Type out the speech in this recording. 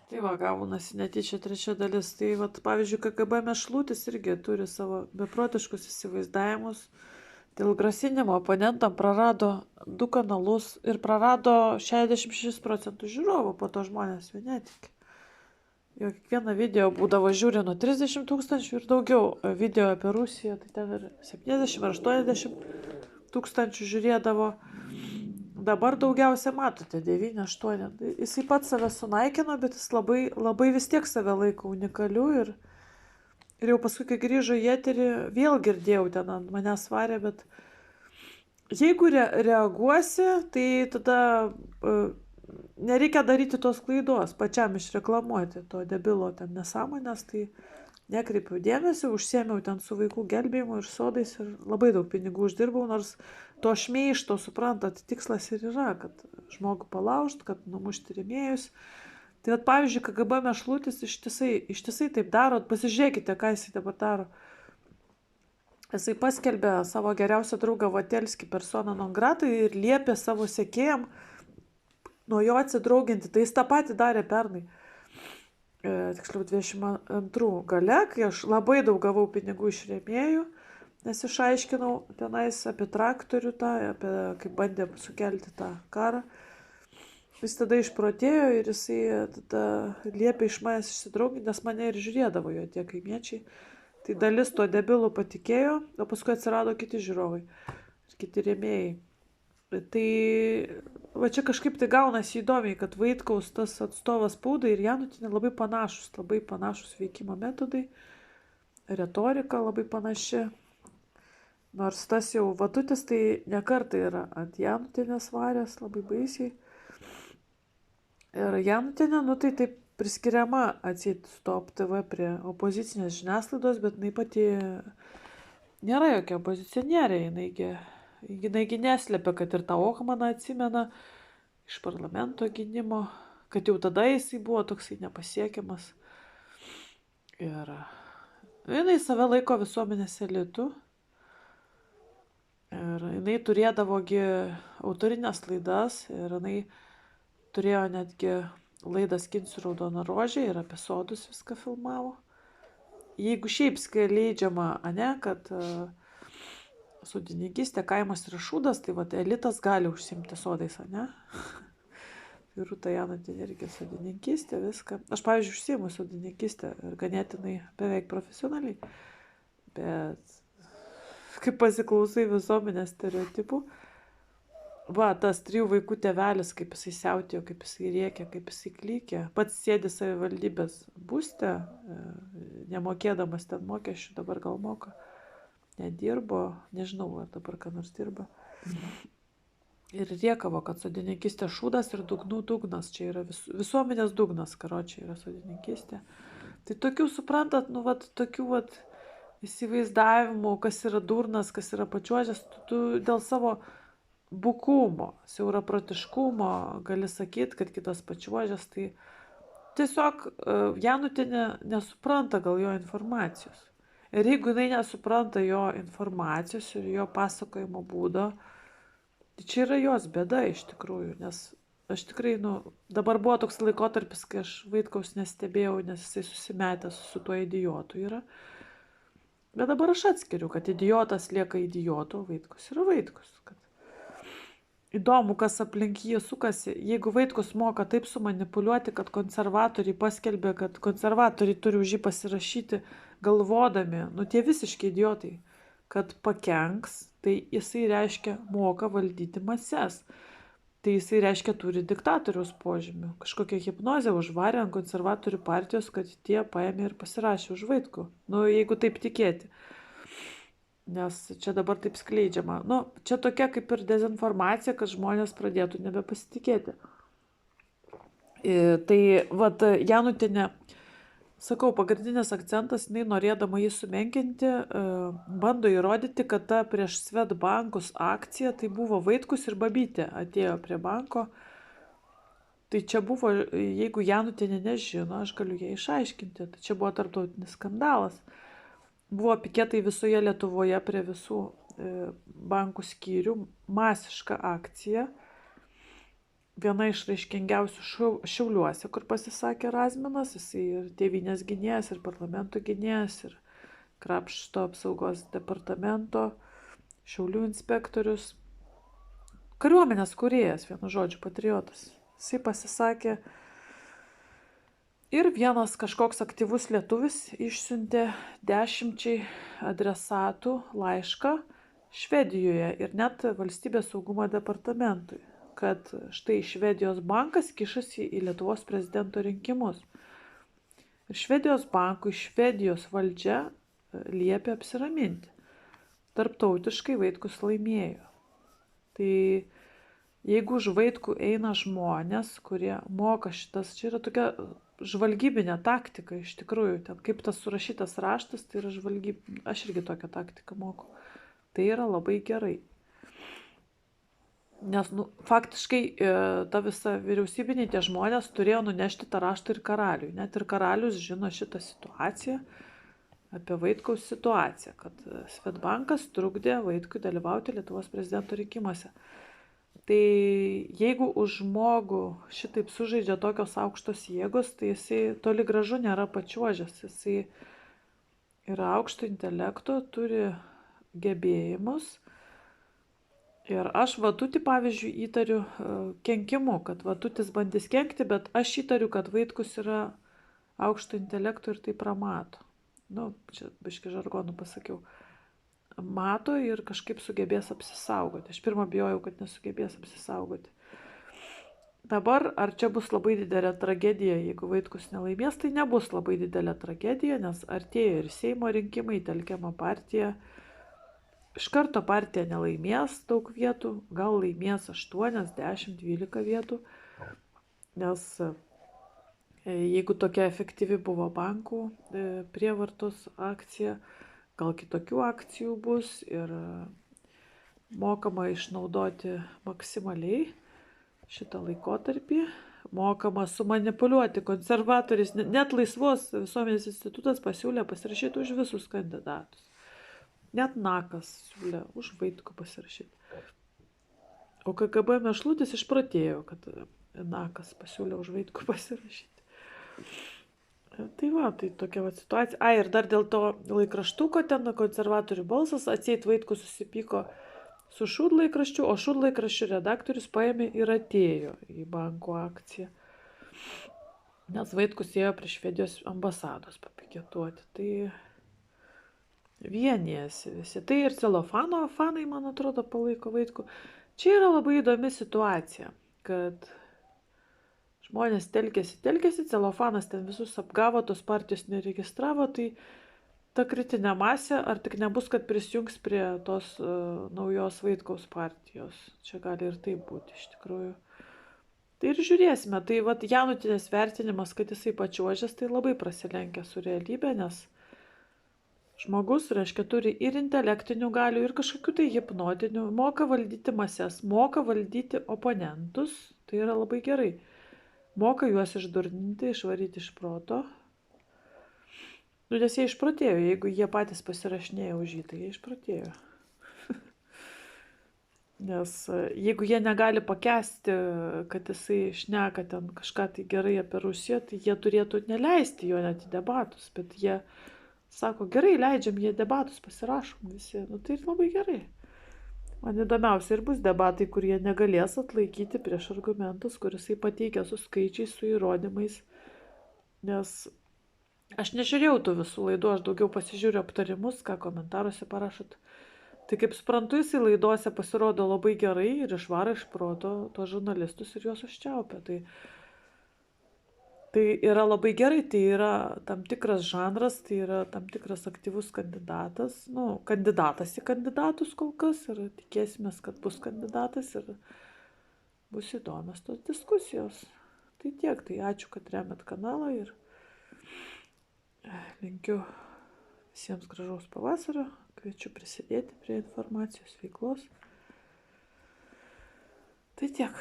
Tai va, gaunasi netyčia trečia dalis. Tai va, pavyzdžiui, KGB Mešlutis irgi turi savo beprotiškus įsivaizdavimus. Dėl grasinimo oponentam prarado 2 kanalus ir prarado 66% žiūrovų, po to žmonės jų netikė. Jo kiekvieną video būdavo žiūri nuo 30 tūkstančių ir daugiau. Video apie Rusiją, tai ten ir 70 ar 80 tūkstančių žiūrėdavo. Dabar daugiausia matote 9-8. Jisai pats save sunaikino, bet jis labai vis tiek save laiko unikaliu. Ir jau paskui, kai grįžo į eterį, vėl girdėjau ten ant manęs svarė, bet jeigu reaguosi, tai tada nereikia daryti tos klaidos, pačiam išreklamuoti to debilo ten nesąmonės, tai nekreipiau dėmesio, užsiėmiau ten su vaikų gelbėjimu ir sodais ir labai daug pinigų uždirbau, nors to šmeišto, suprantat, tikslas ir yra, kad žmogų palaužt, kad numušti rėmėjus. Tai vat, pavyzdžiui, KGB Mešlutis ištisai taip daro, pasižiūrėkite, ką jisai dabar daro. Jisai paskelbė savo geriausią draugą Vatelskį persona non grata ir liepė savo sekėjam nuo jo atsidrauginti. Tai jis tą patį darė pernai. Tiksliau 22 gale, kai aš labai daug gavau pinigų iš rėmėjų, nes išaiškinau tenais apie traktorių tą, apie kaip bandė sukelti tą karą. Jis tada išprotėjo ir jisai tada liepė iš manęs išsidrauginti, nes mane ir žiūrėdavo jo tie kaimiečiai. Tai dalis to debilų patikėjo, o paskui atsirado kiti žiūrovai ir kiti rėmėjai. Tai va čia kažkaip tai gaunasi įdomiai, kad Vaitkaus tas atstovas spaudai ir Janutinė labai panašus veikimo metodai, retorika labai panaši. Nors tas jau Vatutis tai nekartai yra ant Janutinės varės, labai baisiai. Ir Janutinė, tai taip priskiriama atseit Stop TV prie opozicinės žiniasklaidos, bet jinai pati nėra jokia opozicionierė, jinai neslėpia, kad ir tą Ohmaną atsimena iš parlamento gynimo, kad jau tada jisai buvo toksai nepasiekiamas. Ir jinai save laiko visuomenės elitu. Ir jinai turėdavogi autorinės laidas ir jinai turėjo netgi laidą Skinsiu raudoną rožę ir apie sodus viską filmavo. Jeigu šiaip skleidžiama, kad sodininkystė kaimas yra šūdas, tai vat elitas gali užsiimti sodais, Tai Rūta Janutinė irgi sodininkystė, viską. Aš, pavyzdžiui, užsiimu sodininkystę ir ganėtinai beveik profesionaliai. Bet kaip pasiklausai visuomenės stereotipų, tas 3 vaikų tėvelis, kaip jisai siautėjo, kaip jisai rėkė, kaip jisai klykė, pats sėdi savivaldybės būste, nemokėdamas ten mokesčių, dabar gal moka, nedirbo, nežinau, ar dabar ką nors dirba. Ir riekavo, kad sodininkystė šūdas ir dugnų dugnas, čia yra visuomenės dugnas, karočiai yra sodininkystė. Tai tokių, suprantat, tokių įsivaizdavimų, kas yra durnas, kas yra pačiuožęs, tu dėl savo bukumo, siauraprotiškumo gali sakyti, kad kitas pačiuožęs, tai tiesiog Janutinė nesupranta gal jo informacijos. Ir jeigu jinai nesupranta jo informacijos ir jo pasakojimo būdo, tai čia yra jos bėda iš tikrųjų, nes aš tikrai, dabar buvo toks laikotarpis, kai aš Vaitkaus nestebėjau, nes jisai susimetęs su tuo idiotu yra. Bet dabar aš atskiriu, kad idiotas lieka idiotu, o Vaitkus yra Vaitkus. Įdomu, kas aplink jį sukasi. Jeigu Vaitkus moka taip sumanipuliuoti, kad konservatoriai paskelbė, kad konservatoriai turi už jį pasirašyti galvodami, tie visiški idiotai, kad pakenks, tai jisai reiškia moka valdyti mases. Tai jisai reiškia turi diktatoriaus požymių. Kažkokią hipnozę užvarė ant konservatorių partijos, kad tie paėmė ir pasirašė už Vaitkų. Jeigu taip tikėti. Nes čia dabar taip skleidžiama. Čia tokia kaip ir dezinformacija, kad žmonės pradėtų nebepasitikėti. Tai Janutinė, sakau, pagrindinis akcentas, jinai norėdama jį sumenkinti, bando įrodyti, kad ta prieš Swedbankus akcija, tai buvo Vaitkus ir Babytė atėjo prie banko. Tai čia buvo, jeigu Janutinė nežino, aš galiu ją išaiškinti, tai čia buvo tarptautinis skandalas. Buvo piketai visoje Lietuvoje prie visų bankų skyrių, masiška akcija. viena iš raiškingiausių Šiauliuose, kur pasisakė Razminas, jisai ir tėvynės gynėjas, ir parlamento gynėjas, ir krašto apsaugos departamento, Šiaulių inspektorius, kariuomenės kūrėjas, vienu žodžiu, patriotas. Jisai pasisakė ir vienas kažkoks aktyvus lietuvis išsiuntė 10 adresatų laišką Švedijoje ir net valstybės saugumo departamentui, kad štai Švedijos bankas kišasi į Lietuvos prezidento rinkimus. Ir Švedijos bankui Švedijos valdžia liepė apsiraminti. Tarptautiškai Vaitkus laimėjo. Tai jeigu už Vaitkų eina žmonės, kurie moka šitas, čia yra tokia žvalgybinė taktika iš tikrųjų, ten kaip tas surašytas raštas, tai yra žvalgybinė, aš irgi tokią taktiką moku. Tai yra labai gerai. Nes faktiškai ta visa vyriausybiniai tie žmonės turėjo nunešti tą raštą ir karaliui. Net ir karalius žino šitą situaciją, apie Vaitkaus situaciją, kad Swedbankas trukdė Vaitkui dalyvauti Lietuvos prezidento rinkimuose. Tai jeigu už žmogų šitaip sužaidžia tokios aukštos jėgos, tai jisai toli gražu nėra pačiuožęs. Jisai yra aukšto intelekto, turi gebėjimus. Ir aš Vatutį, pavyzdžiui, įtariu kenkimu, kad Vatutis bandys kenkti, bet aš įtariu, kad Vaitkus yra aukšto intelekto ir tai pramato. Čia biški žargonų pasakiau. Mato ir kažkaip sugebės apsisaugoti. Aš pirmą bijojau, kad nesugebės apsisaugoti. Dabar, ar čia bus labai didelė tragedija, jeigu Vaitkus nelaimės, tai nebus labai didelė tragedija, nes artėja ir Seimo rinkimai, telkiama partija. Iš karto partija nelaimės daug vietų, gal laimės 8, 10, 12 vietų, nes jeigu tokia efektyvi buvo bankų prievartos akcija, gal kitokių akcijų bus ir mokama išnaudoti maksimaliai šitą laikotarpį, mokama sumanipuliuoti konservatoriais, net Laisvos visuomenės institutas pasiūlė pasirašyti už visus kandidatus. Net Nakas siūlė už Vaitkų pasirašyti. O KGB Mešlutis išprotėjo, kad Nakas pasiūlė už Vaitkų pasirašyti. Tai va, tai tokia va situacija. Ir dar dėl to laikraštuko ten konservatorių balsas, atseit Vaitkus susipyko su šūdlaikraščiu, o šūdlaikraščių redaktorius paėmė ir atėjo į banko akciją. Nes Vaitkus ėjo prie Švedijos ambasados papiketuoti. Tai vienijasi visi. Tai ir celofano fanai, man atrodo, palaiko Vaitkų. Čia yra labai įdomi situacija, kad žmonės telkėsi, celofanas ten visus apgavo, tos partijos neregistravo, tai ta kritinė masė, ar tik nebus, kad prisijungs prie tos naujos Vaitkaus partijos. Čia gali ir taip būti, iš tikrųjų. Tai ir žiūrėsime. Tai vat Janutinės vertinimas, kad jisai pačiuožęs, tai labai prasilenkia su realybė, nes žmogus, reiškia, turi ir intelektinių galių, ir kažkokių tai hipnotinių, moka valdyti mases, moka valdyti oponentus, tai yra labai gerai. Moka juos išdurninti, išvaryti iš proto. Nes jie išprotėjo, jeigu jie patys pasirašinėjo už jį, tai jie išprotėjo. Nes jeigu jie negali pakęsti, kad jisai šneka ten kažką tai gerai apie Rusiją, tai jie turėtų neleisti jo net į debatus, bet jie sako, gerai, leidžiam, jie debatus pasirašom visi. Tai labai gerai. Man įdomiausia ir bus debatai, kurie negalės atlaikyti prieš argumentus, kuris jisai pateikia su skaičiais, su įrodymais. Nes aš nežiūrėjau tų visų laidų, aš daugiau pasižiūriu aptarimus, ką komentaruose parašot. Tai kaip suprantu, jisai laidose pasirodo labai gerai ir išvaro iš proto tos žurnalistus ir juos užčiaupia. Tai yra labai gerai, tai yra tam tikras žanras, tai yra tam tikras aktyvus kandidatas, kandidatas į kandidatus kol kas ir tikėsimės, kad bus kandidatas ir bus įdomios tos diskusijos. Tai tiek, tai ačiū, kad remiat kanalą ir linkiu visiems gražaus pavasario, kviečiu prisidėti prie informacijos veiklos. Tai tiek.